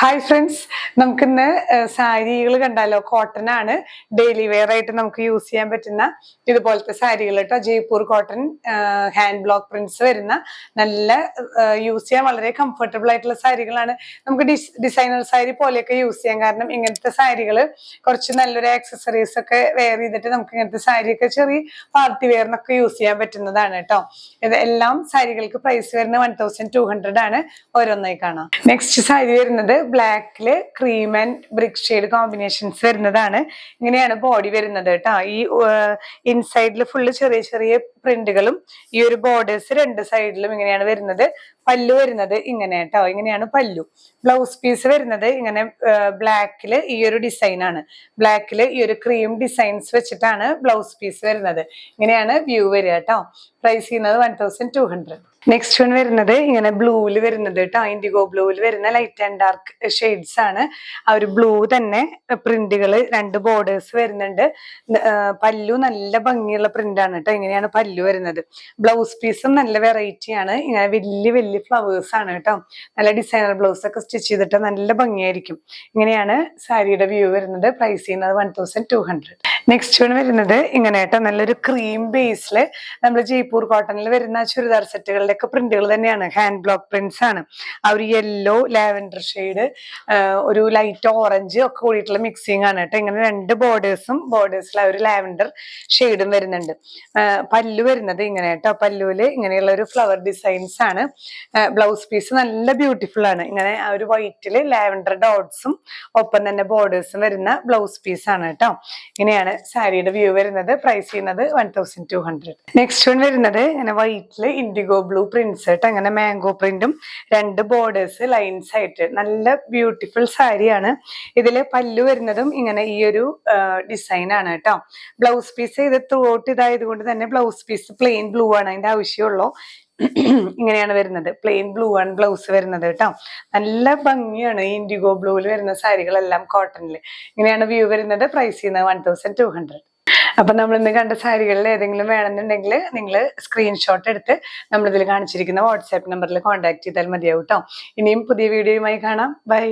Hi friends, നമുക്കിന്ന് സാരികൾ കണ്ടാലോ? കോട്ടൺ ആണ്, ഡെയിലി വെയർ ആയിട്ട് നമുക്ക് യൂസ് ചെയ്യാൻ പറ്റുന്ന ഇതുപോലത്തെ സാരികൾ കേട്ടോ. Jaipur cotton hand block prints വരുന്ന നല്ല യൂസ് ചെയ്യാൻ വളരെ കംഫർട്ടബിൾ ആയിട്ടുള്ള സാരികളാണ്. നമുക്ക് ഡിസൈനർ സാരി പോലെയൊക്കെ യൂസ് ചെയ്യാം. കാരണം ഇങ്ങനത്തെ സാരികൾ കുറച്ച് നല്ലൊരു ആക്സസറീസ് ഒക്കെ വെയർ ചെയ്തിട്ട് നമുക്ക് ഇങ്ങനത്തെ സാരിയൊക്കെ ചെറിയ പാർട്ടി വെയറിനൊക്കെ യൂസ് ചെയ്യാൻ പറ്റുന്നതാണ് കേട്ടോ. ഇത് എല്ലാം സാരികൾക്ക് പ്രൈസ് വരുന്നത് 1200 ആണ്. ഓരോന്നായി കാണാം. നെക്സ്റ്റ് സാരി വരുന്നത് ബ്ലാക്കില് cream and brick shade combinations വരുന്നതാണ്. ഇങ്ങനെയാണ് ബോഡി വരുന്നത് കേട്ടോ. ഈ ഇൻസൈഡിൽ ഫുള്ള് ചെറിയ ചെറിയ പ്രിന്റുകളും ഈ ഒരു ബോർഡേഴ്സ് രണ്ട് സൈഡിലും ഇങ്ങനെയാണ് വരുന്നത്. പല്ലു വരുന്നത് ഇങ്ങനെ കേട്ടോ, ഇങ്ങനെയാണ് പല്ലു. ബ്ലൗസ് പീസ് വരുന്നത് ഇങ്ങനെ ബ്ലാക്കില് ഈ ഒരു ഡിസൈൻ ആണ്. ബ്ലാക്കില് ഈ ഒരു ക്രീം ഡിസൈൻസ് വെച്ചിട്ടാണ് ബ്ലൗസ് പീസ് വരുന്നത്. ഇങ്ങനെയാണ് വ്യൂ വരിക കേട്ടോ. പ്രൈസ് ചെയ്യുന്നത് 1200. നെക്സ്റ്റ് വൺ വരുന്നത് ഇങ്ങനെ ബ്ലൂവിൽ വരുന്നത് കേട്ടോ. ഇൻഡിഗോ ബ്ലൂവിൽ വരുന്ന ലൈറ്റ് ആൻഡ് ഡാർക്ക് ഷെയ്ഡ്സ് ആണ്. ആ ഒരു ബ്ലൂ തന്നെ പ്രിന്റുകൾ രണ്ട് ബോർഡേഴ്സ് വരുന്നുണ്ട്. പല്ലു നല്ല ഭംഗിയുള്ള പ്രിന്റ് ആണ് കേട്ടോ. ഇങ്ങനെയാണ് പല്ലു വരുന്നത്. ബ്ലൗസ് പീസും നല്ല വെറൈറ്റി ആണ്. ഇങ്ങനെ വലിയ വലിയ ഫ്ലവേഴ്സ് ആണ് കേട്ടോ. നല്ല ഡിസൈനർ ബ്ലൗസ് ഒക്കെ സ്റ്റിച്ച് ചെയ്തിട്ട് നല്ല ഭംഗിയായിരിക്കും. ഇങ്ങനെയാണ് സാരിയുടെ വ്യൂ വരുന്നത്. പ്രൈസ് ചെയ്യുന്നത് 1200. നെക്സ്റ്റ് വൺ വരുന്നത് ഇങ്ങനെ കേട്ടോ, നല്ലൊരു ക്രീം ബേസില് നമ്മൾ ജയ്പൂർ കോട്ടണിൽ വരുന്ന ചുരിദാർ സെറ്റുകളുടെ ഒക്കെ പ്രിന്റുകൾ തന്നെയാണ്. ഹാൻഡ് ബ്ലോക്ക് പ്രിന്റ്സ് ആണ്. ആ ഒരു യെല്ലോ, ലാവൻഡർ ഷെയ്ഡ്, ഒരു ലൈറ്റ് ഓറഞ്ച് ഒക്കെ കൂടിയിട്ടുള്ള മിക്സിംഗ് ആണ് കേട്ടോ. ഇങ്ങനെ രണ്ട് ബോർഡേഴ്സിൽ ആ ഒരു ലാവൻഡർ ഷെയ്ഡും വരുന്നുണ്ട്. പല്ലു വരുന്നത് ഇങ്ങനെ കേട്ടോ. പല്ലുവില് ഇങ്ങനെയുള്ള ഒരു ഫ്ലവർ ഡിസൈൻസ് ആണ്. ബ്ലൗസ് പീസ് നല്ല ബ്യൂട്ടിഫുൾ ആണ്. ഇങ്ങനെ ആ ഒരു വൈറ്റില് ലാവൻഡർ ഡോട്ട്സും ഒപ്പം തന്നെ ബോർഡേഴ്സും വരുന്ന ബ്ലൗസ് പീസ് ആണ് കേട്ടോ. ഇങ്ങനെയാണ് സാരിയുടെ വ്യൂ വരുന്നത്. പ്രൈസ് ചെയ്യുന്നത് 1200. നെക്സ്റ്റ് വൺ വരുന്നത് ഇങ്ങനെ വൈറ്റില് ഇൻഡിഗോ ബ്ലൂ പ്രിന്റ്സ് കേട്ടോ. ഇങ്ങനെ മാംഗോ പ്രിന്റും രണ്ട് ബോർഡേഴ്സ് ലൈൻസ് ആയിട്ട് നല്ല ബ്യൂട്ടിഫുൾ സാരിയാണ്. ഇതില് പല്ലു വരുന്നതും ഇങ്ങനെ ഈ ഒരു ഡിസൈൻ ആണ് കേട്ടോ. ബ്ലൗസ് പീസ് ഇത് ത്രൂ ഔട്ട് ഇതായത് കൊണ്ട് തന്നെ ബ്ലൗസ് പീസ് പ്ലെയിൻ ബ്ലൂ ആണ്. അതിന്റെ ആവശ്യമുള്ളൂ. ഇങ്ങനെയാണ് വരുന്നത്. പ്ലെയിൻ ബ്ലൂ ആണ് ബ്ലൗസ് വരുന്നത് കേട്ടോ. നല്ല ഭംഗിയാണ് ഈ ഇൻഡിഗോ ബ്ലൂവിൽ വരുന്ന സാരികളെല്ലാം കോട്ടണില്. ഇങ്ങനെയാണ് വ്യൂ വരുന്നത്. പ്രൈസ് ചെയ്യുന്നത് 1200. അപ്പൊ നമ്മൾ ഇന്ന് കണ്ട സാരികളിൽ ഏതെങ്കിലും വേണമെന്നുണ്ടെങ്കിൽ നിങ്ങൾ സ്ക്രീൻഷോട്ട് എടുത്ത് നമ്മളിതിൽ കാണിച്ചിരിക്കുന്ന വാട്സാപ്പ് നമ്പറിൽ കോൺടാക്ട് ചെയ്താൽ മതിയാവും കേട്ടോ. ഇനിയും പുതിയ വീഡിയോയുമായി കാണാം. ബൈ.